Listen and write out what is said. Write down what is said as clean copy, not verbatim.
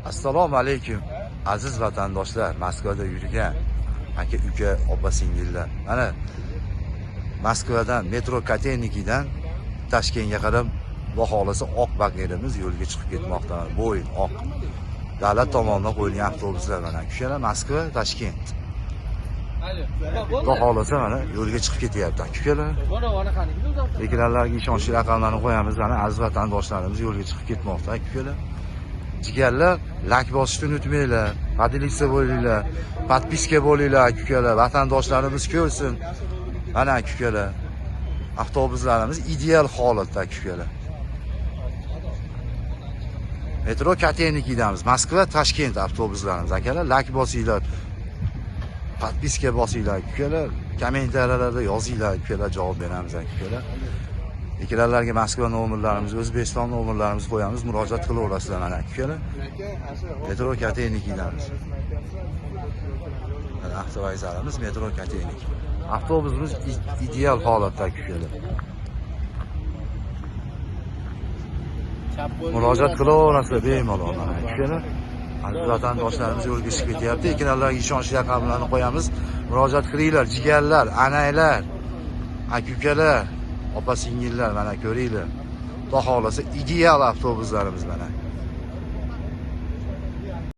Assalomu alaykum aziz vatandoshlar, Moskvada yurgan aka uka opa singillar. Mana Moskvadan metro Katenikidan Toshkentga qarab xohlasa oq bag'erimiz yo'lga chiqib ketmoqda. Bo'yin oq. Davlat tomonidan qo'yilgan avtobuslar mana kushalar Moskva Toshkent. Xohlasa mana yo'lga chiqib ketyapti aka-ukalar. Ekranlarga ishonchli raqamlarni qo'yamiz, mana aziz vatandoshlarimiz yo'lga chiqib ketmoqda aka-ukalar. Jigarlar, like bosishni unutmanglar. Podpisa bo'linglar, podpiska bo'linglar aka-ukalar. Vatandoshlarimiz ko'rsin. Mana aka-ukalar. Avtobuslarimiz ideal holatda aka-ukalar. Metro Katenikidamiz. Moskva, Toshkent avtobuslarimiz akalar. Like bosinglar. Podpiska bosinglar aka-ukalar. Kommentariyalarda yozinglar aka-ukalar, javob beramiz aka-ukalar. Ekranlarga Moskva nomerlarimiz, O'zbekiston nomerlarimizni qo'yamiz, murojaat qilaverasizlar mana aka-ukalar. Metro Katenikidamiz. Mana avtovokzalimiz Metro Katenik. Avtobusimiz ideal holatda aka-ukalar. Murojaat qilaverasizlar bemalol mana aka-ukalar. Aziz vatandoshlarimiz yo'lga chiqib ketyapti. Ekranlarga ishonchli raqamlarni qo'yamiz. Murojaat qilinglar, jigarlar, anaylar, aka-ukalar, opa singillar mana ko'ringlar. Xudo xolasa ideal avtobuslarimiz mana.